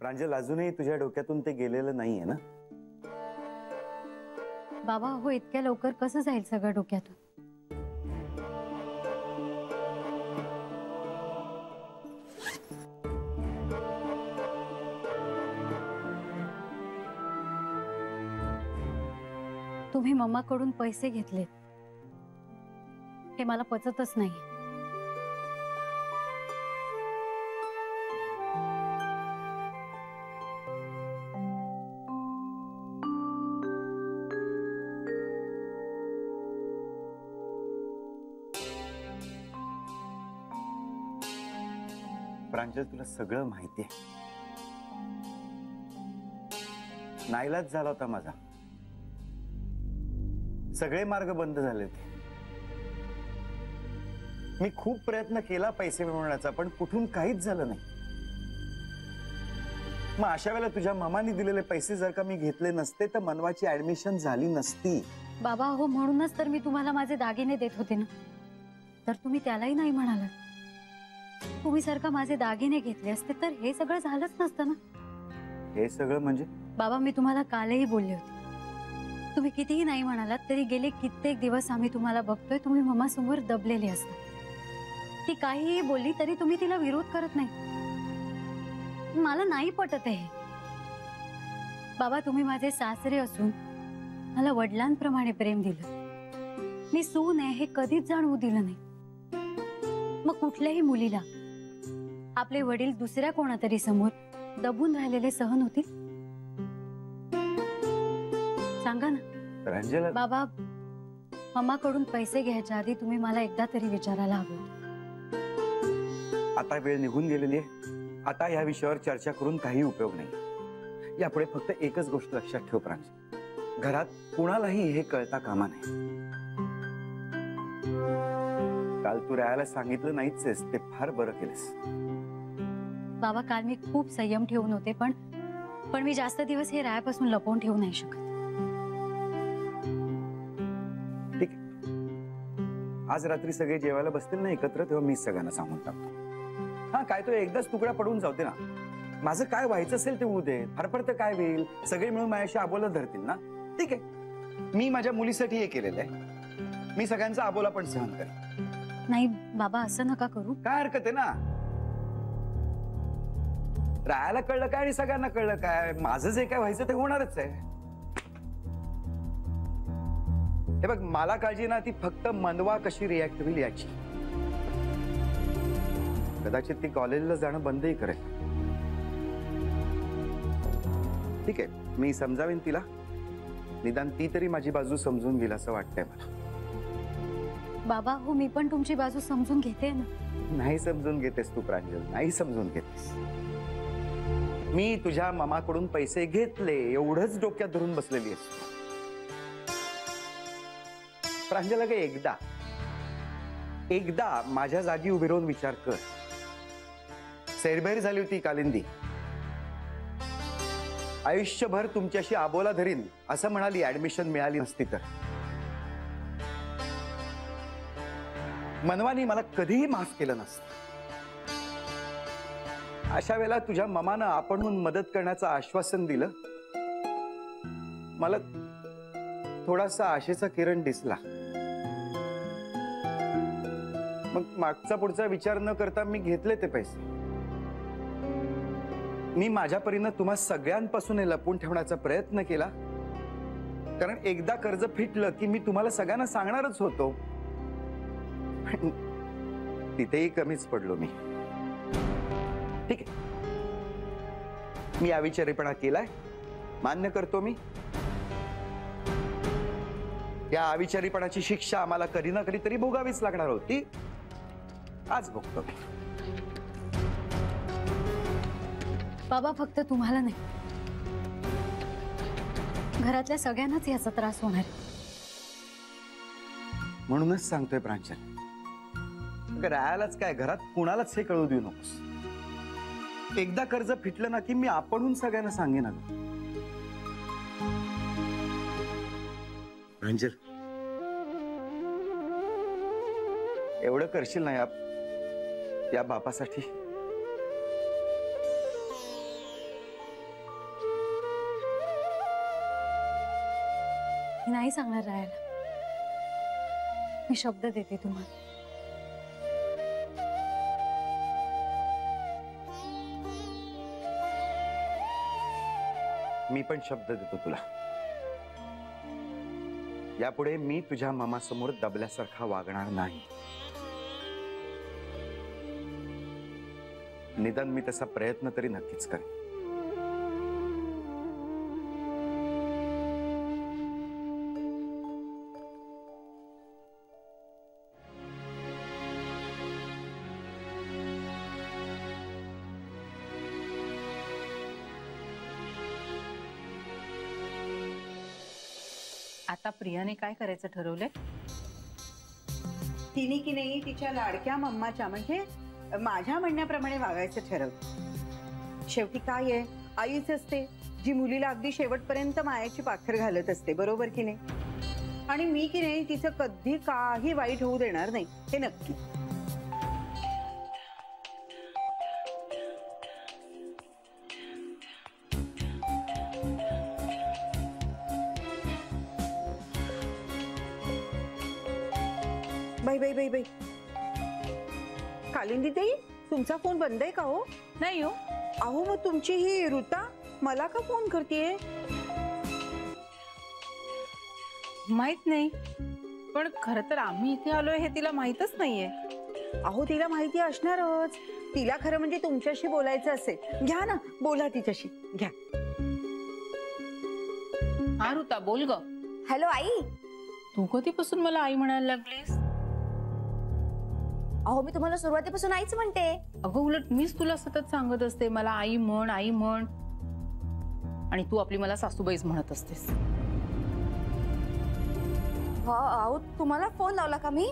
प्रांजल, अजूनही तुझ्या डोक्यातून ते गेलेलं नाहीये ना? बाबा हो, इतक्या लवकर कसं जाईल सगळं डोक्यातून? तुम्ही मम्माकडून पैसे घेतलेत हे मला पचतच नाही. प्रांजल, तुला सगळं माहिती आहे. नाईलाज झाला होता माझा. सगळे मार्ग बंद झाले ते. मी खूप प्रयत्न केला पैसे मिळवण्याचा, पण कुठून काहीच झालं नाही. मग अशा वेळेला तुझ्या मामाने दिलेले पैसे जर का मी घेतले नसते तर मनवाची ऍडमिशन झाली नसती. बाबा हो, म्हणूनच तर मी तुम्हाला माझे दागिने देत होते ना, तर तुम्ही त्यालाही नाही म्हणालात. तुम्ही जर का माझे दागिने घेतले असते तर हे सगळं झालंच नसतं ना. हे सगळं म्हणजे? बाबा, मी तुम्हाला कालही बोलले होते, तुम्ही कितीही नाही म्हणालात तरी गेले कित्येक दिवस आम्ही तुम्हाला बघतोय तुम्ही मम्मा समोर दबलेले असता. ती काहीही बोलली तरी तुम्ही तिला विरोध करत नाही. मला नाही पटत आहे. बाबा, तुम्ही माझे सासरे असून मला वडिलांप्रमाणे प्रेम दिलं. मी सून आहे हे कधीच जाणवू दिलं नाही. मग कुठल्याही मुलीला आपले वडील दुसऱ्या कोणातरी समोर दबून राहिलेले सहन होतील? सांगा ना. प्रांजल, बाबा, मम्माकडून पैसे घ्यायच्या आधी तुम्ही मला एकदा तरी विचारायला हवं. आता वेळ निघून गेलेली आहे. आता या विषयावर चर्चा करून काही उपयोग नाही. यापुढे फक्त एकच गोष्ट लक्षात ठेव प्रांजल, घरात कुणालाही हे कळता कामा नये. काल तू राहायला सांगितलं नाहीच, ते फार बरं केलंस. बाबा, काल मी खूप संयम ठेवून होते, पण मी जास्त दिवस हे रायापासून लपवून ठेवू नाही शकत. ठीक आहे, आज रात्री सगळे जेवायला बसतील ना एकत्र, तेव्हा मी सगळ्यांना सांगून टाकतो. हा, काय तो एकदाच तुकडा पडून जाऊ दे ना. माझं काय व्हायचं असेल ते होऊ दे. फार तर काय होईल, सगळे मिळून माझ्याशी आबोला धरतील ना. ठीक आहे, मी माझ्या मुलीसाठी हे केलेलं आहे. मी सगळ्यांचा आबोला पण सहन करेन. नाही बाबा, असं नका करू. काय हरकत आहे ना. राहायला कळलं काय आणि सगळ्यांना कळलं काय, माझं जे काय व्हायचं ते होणारच आहे. हे बघ, मला काळजी ना ती फक्त मनवा कशी रिॲक्ट होईल याची. कदाचित ती कॉलेजला जाणं बंदही करेल. ठीक आहे, मी समजावीन तिला. निदान ती तरी माझी बाजू समजून घेईल असं वाटतंय मला. बाबा हो, मी पण तुमची बाजू समजून घेते ना. नाही समजून घेतेस तू प्रांजल, नाही समजून घेतेस. मी तुझ्या मामाकडून पैसे घेतले एवढंच डोक्यात धरून बसलेली असतो. प्रांजल, अगं एकदा माझ्या जागी उभी राहून विचार कर. सैरभैर झाली होती कालिंदी. आयुष्यभर तुमच्याशी आबोला धरीन असं म्हणाली ऍडमिशन मिळाली नसती तर. मनवानी मला कधीही माफ केलं नसतं. अशा वेळेला तुझ्या मामानं आपणहून मदत करण्याचं आश्वासन दिलं. मला थोडासा आशेचा किरण दिसला. मग मागचा पुढचा विचार न करता मी घेतले ते पैसे. मी माझ्या परीनं तुम्हा सगळ्यांपासून हे लपवून ठेवण्याचा प्रयत्न केला, कारण एकदा कर्ज फिटलं की मी तुम्हाला सगळ्यांना सांगणारच होतो. तिथेही कमीच पडलो मी. ठीक आहे, मी अविचारीपणा केलाय, मान्य करतो मी. या अविचारीपणाची शिक्षा आम्हाला कधी ना कधीतरी भोगावीच लागणार होती. आज भोगतो मी. बाबा, फक्त तुम्हाला नाही, घरातल्या सगळ्यांनाच याचा त्रास होणार. म्हणूनच सांगतोय प्रांजल, राहायलाच काय, घरात कुणालाच हे कळू देऊ नकोस. एकदा कर्ज फिटलं ना की मी आपणहून सगळ्यांना सांगेन. प्रांजल, एवढं करशील ना या बापासाठी? नाही सांगणार राहायला. मी शब्द देते तुम्हाला. मी पण शब्द देतो तुला. यापुढे मी तुझ्या मामासमोर दबल्यासारखा वागणार नाही. निदान मी तसा प्रयत्न तरी नक्कीच करेन. आता प्रियाने काय करायचं ठरवलंय? तिने की नाही तिच्या लाडक्या मम्माच्या म्हणजे माझ्या म्हणण्याप्रमाणे वागायचं ठरवलं. शेवटी काय आहे, आईच असते जी मुलीला अगदी शेवटपर्यंत मायाची पाखर घालत असते, बरोबर की नाही? आणि मी की नाही तिचं कधी काही वाईट होऊ देणार नाही, हे नक्की. बाई बाई बाई बाई, कालिंदी ताई, तुमचा फोन बंद आहे का हो? नाही हो. अहो मग तुमची ही ऋता मला का फोन करतेय? माहित नाही, पण खरं तर आम्ही इथे आलोय हे तिला माहितच नाहीये. अहो तिला माहिती असणारच. तिला खरं म्हणजे तुमच्याशी बोलायचं असेल, घ्या ना, बोला तिच्याशी, घ्या. हा ऋता, बोल ग. हॅलो आई. तू कधीपासून मला आई म्हणायला लागलीस? अहो मी तुम्हाला सुरुवातीपासून आईच म्हणते. अगं उलट मीच तुला सतत सांगत असते मला आई म्हण, आई म्हण, आणि तू आपली मला सासूबाईच म्हणत असतेस. अहो तुम्हाला फोन लावला का मी?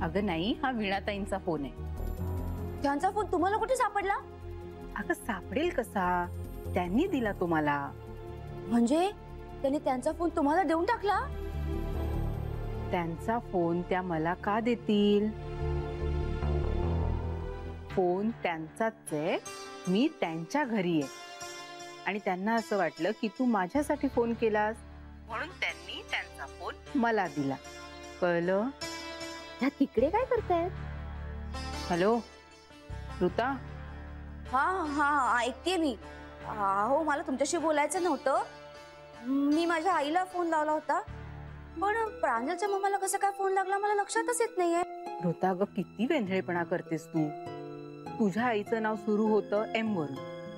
अगं नाही, हा वीणाताईंचा फोन आहे. त्यांचा फोन तुम्हाला कुठे सापडला? अगं सापडेल कसा, त्यांनी दिला तुम्हाला. म्हणजे त्यांनी त्यांचा फोन तुम्हाला देऊन टाकला? त्यांचा फोन त्या मला का देतील? फोन त्यांचाच आहे, मी त्यांच्या घरी आहे, आणि त्यांना असं वाटलं की तू माझ्यासाठी फोन केलास म्हणून त्यांनी त्यांचा फोन मला दिला. कळलं? त्या तिकडे काय करतायत? हॅलो ऋता. हा हा ऐकतेय मी. अहो मला तुमच्याशी बोलायचं नव्हतं, मी माझ्या आईला फोन लावला होता, पण प्रांजलच्या मम्माला कसं काय फोन लागला मला लक्षातच येत नाहीये. ऋता ग, किती वेंधळेपणा करतेस तू. तुझ्या आईचं नाव सुरू होतं एम वरून,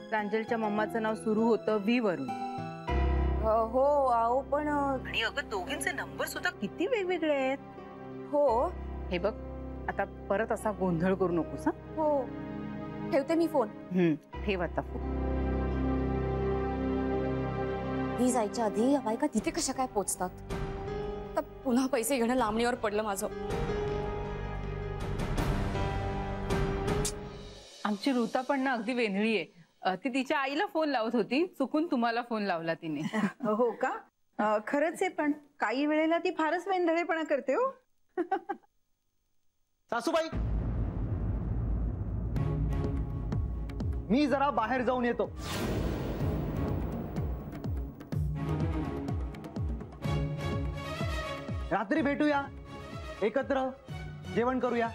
प्रांजलच्या मम्माचं नाव सुरू होतं व्ही वरून. हो अहो पण, आणि अगं दोघींचे नंबर सुद्धा किती वेगवेगळे आहेत. हो. हे बघ, आता परत असा गोंधळ करू नकोस. हो ठेवते मी फोन. ठेव आता फोन. मी जायच्या आधी बायका तिथे कशा काय पोचतात? तर पुन्हा पैसे घेणं लांबणीवर पडलं माझं. आमची ऋता पण ना अगदी वेंधळी आहे. ती तिच्या आईला फोन लावत होती, चुकून तुम्हाला फोन लावला तिने. हो का? खरंच आहे, पण काही वेळेला ती फारच वेंधळेपणा करते हो. सासूबाई, मी जरा बाहेर जाऊन येतो. रात्री भेटूया, एकत्र जेवण करूया.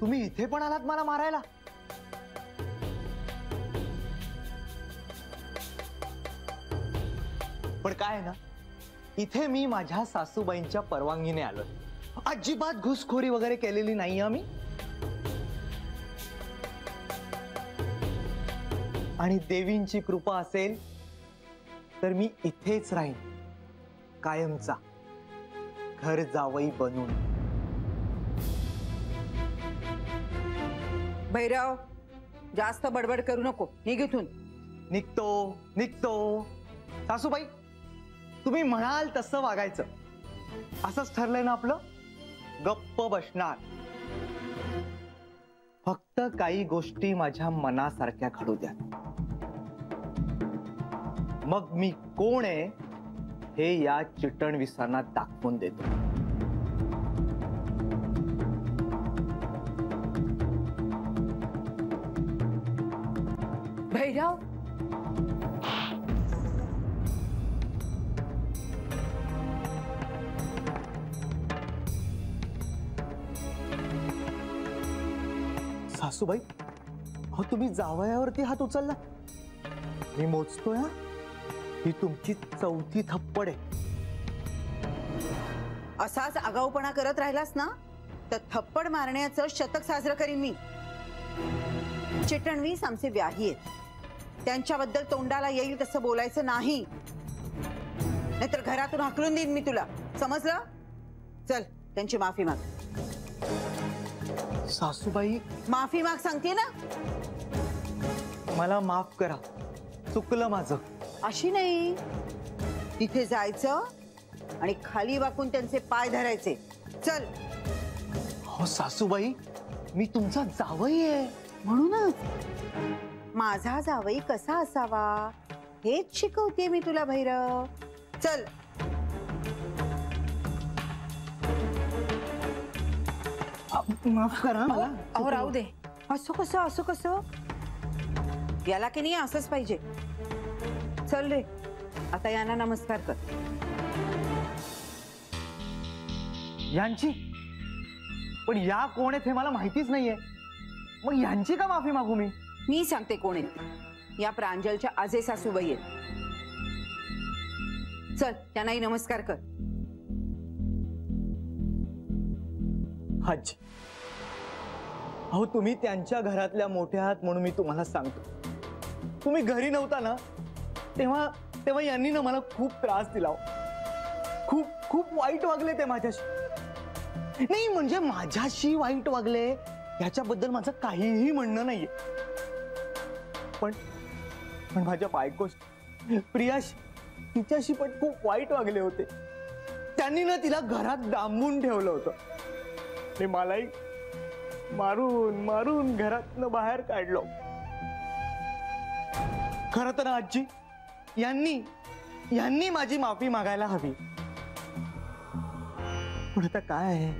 तुम्ही इथे पण आलात मला मारायला? पण काय ना, इथे मी माझ्या सासूबाईंच्या परवानगीने आलोय. अजिबात घुसखोरी वगैरे केलेली नाही आम्ही. आणि देवींची कृपा असेल तर मी इथेच राहीन कायमचा, घर जावई बनून. भैरव, जास्त बडबड करू नको, निघ इथून. निघतो. सासूबाई, तुम्ही म्हणाल तसं वागायचं. असंच ठरलंय ना आपलं? गप्प बसणार. फक्त काही गोष्टी माझ्या मनासारख्या घडू द्या, मग मी कोण आहे हे या चिटणविसांना दाखवून देतो. भैरव, सासूबाई, अहो तुम्ही जावयावरती हात उचलला. मी मोजतोय हा, ही तुमची 4थी थप्पड आहे. असाच आगाऊपणा करत राहिलास ना तर थप्पड मारण्याचं शतक साजरं करीन मी. चिटणवीस आमचे व्याही आहेत, त्यांच्याबद्दल तोंडाला येईल तसं बोलायचं नाही, नाहीतर घरातून हाकलून देईन मी तुला. समजलं? चल त्यांची माफी माग. सासूबाई, माफी माग सांगते ना. मला माफ करा, चुकलं माझं. अशी नाही, तिथे जायचं आणि खाली वाकून त्यांचे पाय धरायचे. चल. हो सासूबाई, मी तुमचा जावई आहे. म्हणूनच माझा जावई कसा असावा हेच शिकवते मी तुला भैरव. चल. माफ करा मला. अहो राहू दे. असं कसं, असं कसं? याला की नाही असंच पाहिजे. चल रे, आता यांना नमस्कार कर. यांची पण या कोण आहेत हे मला माहितीच नाहीये, मग यांची का माफी मागू मी? मी सांगते कोण आहेत. या प्रांजलच्या आजे सासूबाई आहेत. चल त्यांनाही नमस्कार कर. आजी, अहो तुम्ही त्यांच्या घरातल्या मोठ्या आहात म्हणून मी तुम्हाला सांगतो, तुम्ही घरी नव्हता ना तेव्हा तेव्हा यांनी ना मला खूप त्रास दिला. खूप खूप वाईट वागले ते माझ्याशी. नाही म्हणजे माझ्याशी वाईट वागले याच्याबद्दल माझं काहीही म्हणणं नाहीये, पण माझ्या बायकोशी, प्रियाशी, तिच्याशी पण खूप वाईट वागले होते. त्यांनी ना तिला घरात डांबून ठेवलं होतं. मी मलाही मारून मारून घरातनं बाहेर काढलो. खरं तर आजी, यांनी माझी माफी मागायला हवी, पण आता काय आहे,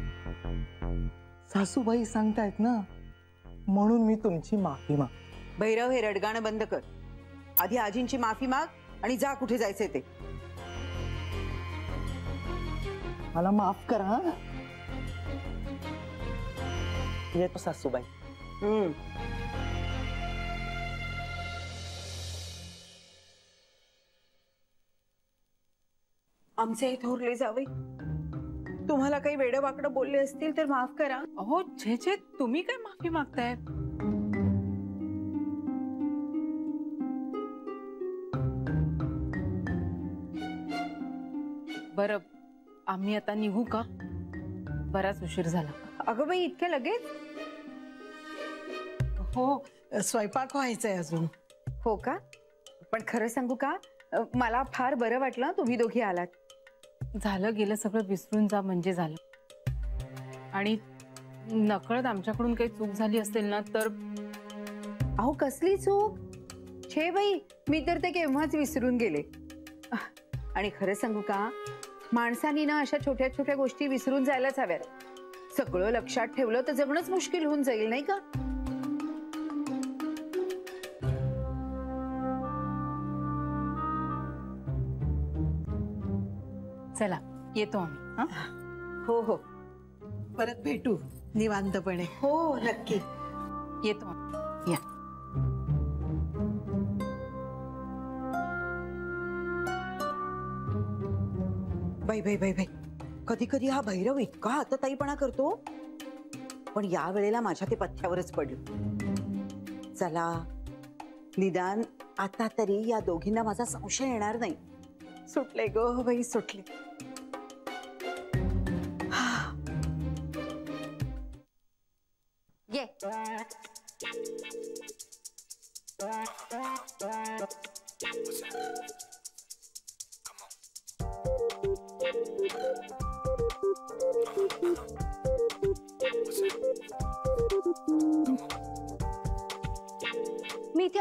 सासूबाई सांगतायत ना म्हणून मी तुमची माफी माग. भैरव, हे रडगाणं बंद कर. आधी आजींची माफी माग आणि जा कुठे जायचंय ते. मला माफ करा. येतो सासूबाई. आमचे थोरले जावई, तुम्हाला काही वेडं वाकडं बोलले असतील तर माफ करा. अहो छे छे, तुम्ही काय माफी मागताय? बरं, आम्ही आता निघू का? बराच उशीर झाला. अगं बाई, इतक्या लगेच? हो, स्वयंपाक व्हायचंय अजून. हो का? पण खरं सांगू का, मला फार बरं वाटलं तुम्ही दोघी आलात. झालं गेलं सगळं विसरून जा म्हणजे झालं. आणि नकळत आमच्याकडून काही चूक झाली असेल ना तर. अहो कसली चूक? छे बाई, मी तर ते केव्हाच विसरून गेले. आणि खरं सांगू का, माणसांनी ना अशा छोट्या छोट्या गोष्टी विसरून जायलाच हव्यात. सगळं लक्षात ठेवलं तर जगणंच मुश्किल होऊन जाईल, नाही का? चला येतो आम्ही. हो हो, परत भेटू निवांतपणे. हो नक्की येतो आम्ही. या. बाई बाई बाई बाई, कधी कधी हा भैरव इतका हातताईपणा करतो, पण या वेळेला माझ्या ते पथ्यावरच पडलं. चला, निदान आता तरी या दोघींना माझा संशय येणार नाही. सुटले ग बाई, सुटले. ये.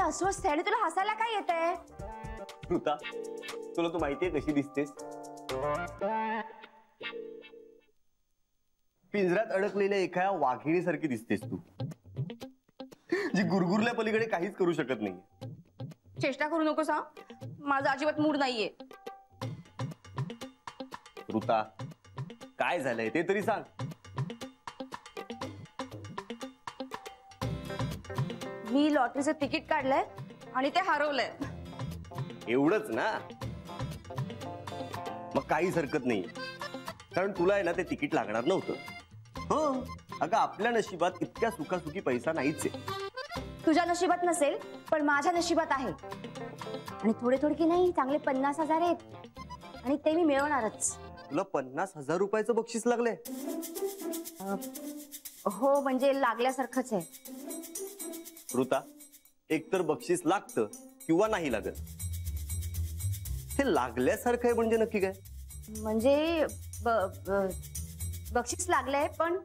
अस्वस्थ आहे आणि तुला हसायला काय येतंय? ऋता, तुला तू माहितीये कशी दिसतेस? पिंजऱ्यात अडकलेल्या एका वाघिणीसारखी दिसतेस तू, जी गुरगुरल्या पलीकडे काहीच करू शकत नाही. चेष्टा करू नको सा, माझा अजिबात मूड नाहीये. ऋता, काय झालंय ते तरी सांग. मी लॉटरीचं तिकीट काढलंय आणि ते हरवलंय. एवढंच ना? मग काहीच हरकत नाही, कारण तुला आहे ना ते तिकीट लागणार नव्हतं. हो अगं, आपल्या नशिबात इतक्या सुखासुखी पैसा नाहीच आहे. तुझ्या नशिबात नसेल पण माझ्या नशिबात आहे. आणि थोडे थोडे की नाही, चांगले 50,000 आहेत आणि ते मी मिळवणारच. तुला 50,000 रुपयाचं बक्षीस लागलंय? हो म्हणजे लागल्यासारखंच आहे. ऋता, एकतर बक्षीस लागतं किंवा नाही लागत. हे लागल्यासारखं आहे म्हणजे नक्की काय? म्हणजे बक्षीस लागलंय पण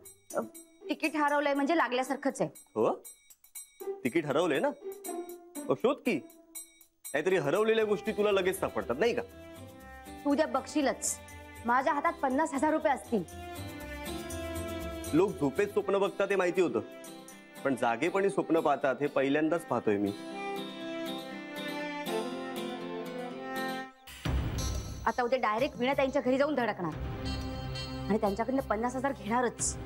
तिकीट हरवलंय म्हणजे लागल्यासारखंच आहे. हो, तिकीट हरवलंय ना? शोध की, काहीतरी हरवलेल्या गोष्टी तुला लगेच सापडतात नाही का? तू उद्या बघशीलच, माझ्या हातात 50,000 रुपये असतील. लोक झोपेत स्वप्न बघतात ते माहिती होतं, पण जागेपणी स्वप्न पाहतात हे पहिल्यांदाच पाहतोय मी. आता उद्या डायरेक्ट वीणा त्यांच्या घरी जाऊन धडकणार आणि त्यांच्याकडनं 50,000 घेणारच.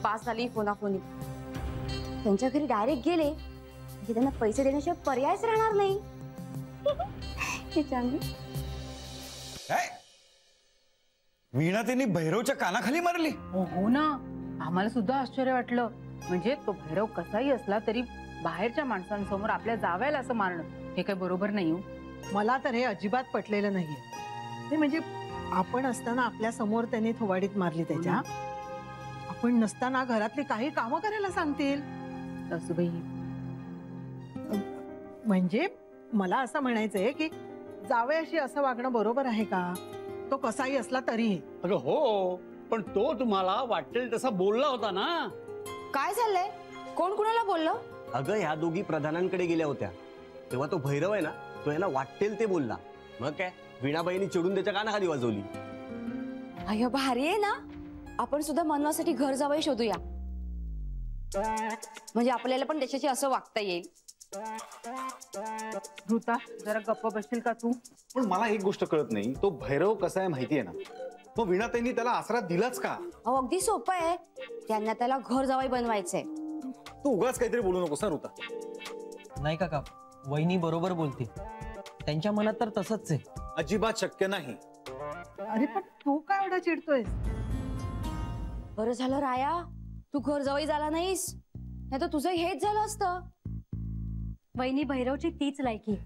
पास झाली फोनाफोनी. त्यांच्या घरी डायरेक्ट गेले म्हणजे त्यांना पैसे देण्याशिवाय पर्यायच राहणार नाही. हे चांगली. वीणा त्यांनी भैरवच्या कानाखाली मारली. हो ना, आम्हाला सुद्धा आश्चर्य वाटलं. म्हणजे तो भैरव कसाही असला तरी बाहेरच्या माणसांसमोर आपल्या जावयाला असं मारणं हे काय बरोबर नाही हो. मला तर हे अजिबात पटलेलं नाहीये. ते म्हणजे आपण असताना आपल्या समोर त्यांनी थोबाडीत मारली त्याच्या. आपण नसताना घरातली काही कामं करायला सांगतील. सासूबाई, म्हणजे मला असं म्हणायचंय की जावयाशी असं वागणं बरोबर आहे का? तो कसाही असला तरीही. अगं हो, पण तो तुम्हाला वाटेल तसा बोलला होता ना. काय झालंय? कोण कुणाला बोललं? अगं, ह्या दोघी प्रधानांकडे गेल्या होत्या तेव्हा तो भैरव आहे ना, तो याला वाटेल ते बोलला. मग काय, वीणाबाईंनी चिडून त्याच्या कानाखाली वाजवली. अय्यो, भारी आहे ना. आपण सुद्धा मनवासाठी घर जावई शोधूया, म्हणजे आपल्याला पण त्याच्याशी असं वागता येईल. ऋता, जरा गप्प बसशील का तू? पण मला एक गोष्ट कळत नाही, तो भैरव कसा आहे माहितीये ना? मग वीणाताईंनी त्याला आसरा दिलाच का? अहो, अगदी सोपं आहे. त्यांना त्याला घर जावई बनवायचंय. तू उगाच काहीतरी बोलू नकोस ना ऋता. नाही काका, वहिनी बरोबर बोलते. त्यांच्या मनात तर तसंच आहे. अजिबात शक्य नाही. अरे पण तू काय एवढा चिडतोयस? बरं झालं राया, तू घर जावई झाला नाहीस, नाही तर तुझं हेच झालं असतं. वहिनी भैरवची तीच लायकी,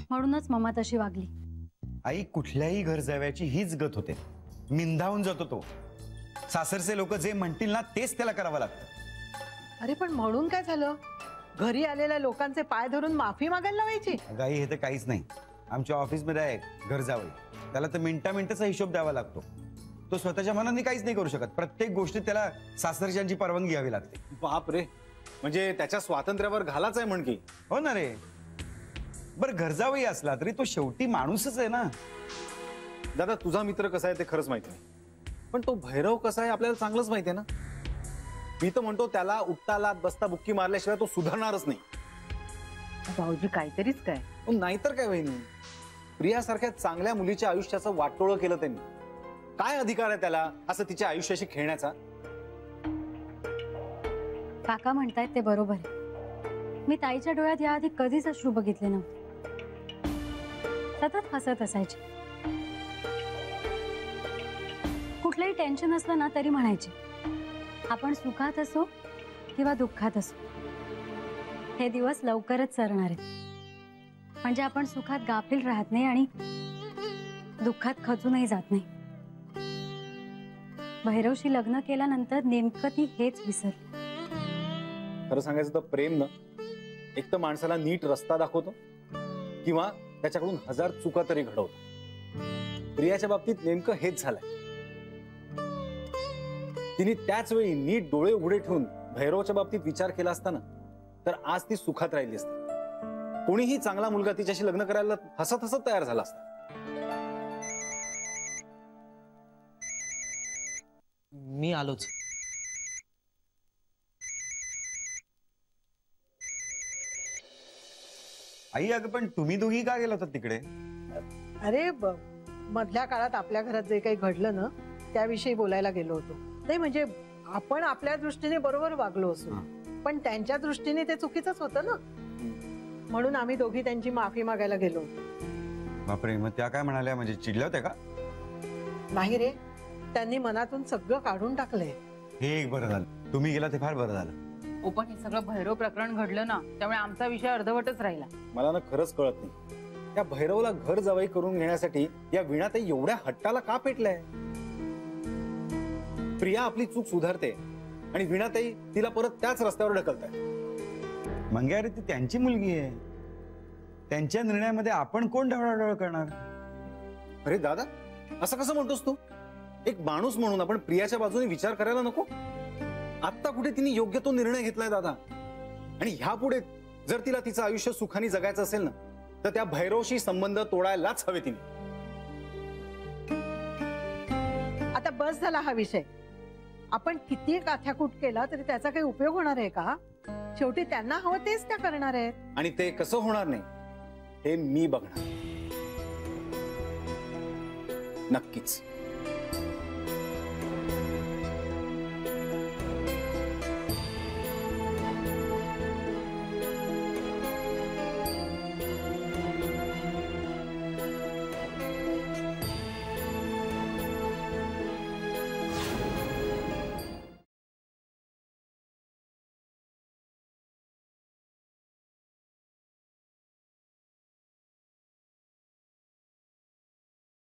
म्हणूनच मम्मा तशी वागली. आई, कुठल्याही घर जाव्याची हीच गत होते. मिंधावून जातो तो. सासरचे लोक जे म्हणतील ना तेच त्याला करावं लागतं. अरे पण म्हणून काय झालं? घरी आलेल्या लोकांचे पाय धरून माफी मागायला लावायची? गाई, हे तर काहीच नाही. आमच्या ऑफिसमध्ये आहे घर जावई, त्याला तर मिनिटाचा हिशोब द्यावा लागतो. तो स्वतःच्या मनाने काहीच नाही करू शकत. प्रत्येक गोष्टीत त्याला सासरच्यांची परवानगी घ्यावी लागते. बाप रे, म्हणजे त्याच्या स्वातंत्र्यावर घालाच आहे म्हणकी. हो ना रे. बर, घरजावई असला तरी तो शेवटी माणूसच आहे ना. दादा, तुझा मित्र कसा आहे ते खरंच माहिती नाही, पण तो भैरव कसा आहे आपल्याला चांगलंच माहिती आहे ना. मी तर म्हणतो त्याला उठता लात बसता बुक्की मारल्याशिवाय तो सुधारणारच नाही. भाऊजी काहीतरीच काय. नाहीतर काय वहिनी, प्रियासारख्या चांगल्या मुलीच्या आयुष्याचं वाटोळं केलं त्यांनी. काय अधिकार आहे त्याला असं तिच्या आयुष्याशी खेळण्याचा? काका म्हणतायत ते बरोबर आहे. मी ताईच्या डोळ्यात याआधी कधीच अश्रू बघितले नव्हते. सतत हसत असायचे. कुठलंही टेन्शन असलं ना तरी म्हणायचे, आपण सुखात असो किंवा दुःखात असो, हे दिवस लवकरच सरणार आहेत. म्हणजे आपण सुखात गाफील राहत नाही आणि दुःखात खचूनही जात नाही. भैरवशी लग्न केल्यानंतर नेमकं ती हेच विसरली. खरं सांगायचं तर प्रेम ना, एक तर माणसाला नीट रस्ता दाखवतो किंवा त्याच्याकडून 1000 चुका तरी घडवतो. प्रियाच्या बाबतीत नेमकं हेच झालंय. तिने त्याच वेळी नीट डोळे उघडे ठेवून भैरवच्या बाबतीत विचार केला असता ना, तर आज ती सुखात राहिली असती. कोणीही चांगला मुलगा तिच्याशी लग्न करायला हसत हसत तयार झाला असता. मी आलोच. आई अगं पण तुम्ही दोघी का गेला होता तिकडे? अरे मधल्या काळात आपल्या घरात जे काही घडलं ना त्याविषयी बोलायला गेलो होतो. नाही म्हणजे आपण आपल्या दृष्टीने बरोबर वागलो असू पण त्यांच्या दृष्टीने ते चुकीचंच होतं ना, म्हणून आम्ही दोघी त्यांची माफी मागायला गेलो होतो. बापरे, मग त्या काय म्हणाल्या? म्हणजे चिडल्या होत्या का? नाही रे, त्यांनी मनातून सगळं काढून टाकलंय. हे एक बरं झालं, तुम्ही गेला ते फार बरं झालं. पण हे सगळं भैरव प्रकरण घडलं ना त्यामुळे आमचा विषय अर्धवटच राहिला. मला ना खरंच कळत नाही, त्या भैरवला घर जावई करून घेण्यासाठी या वीणाताई एवढ्या हट्टाला का पेटलाय? प्रिया आपली चूक सुधारते आणि वीणाताई तिला परत त्याच रस्त्यावर ढकलताय. मंग्या रे, ती त्यांची मुलगी आहे, त्यांच्या निर्णयामध्ये आपण कोण ढवळाढवळ करणार? अरे दादा, असं कसं म्हणतोस तू? एक माणूस म्हणून आपण प्रियाच्या बाजूने विचार करायला नको? आता कुठे तिने योग्य तो निर्णय घेतलाय दादा, आणि ह्यापुढे जर तिला तिचं आयुष्य सुखाने जगायचं असेल ना तर त्या भैरवशी संबंध तोडायलाच हवे तिने. आता बस झाला हा विषय. आपण किती काथ्याकूट केला तरी त्याचा काही उपयोग होणार आहे का? शेवटी त्यांना हवं तेच त्या करणार आहेत. आणि ते कसं होणार नाही हे मी बघणार नक्कीच.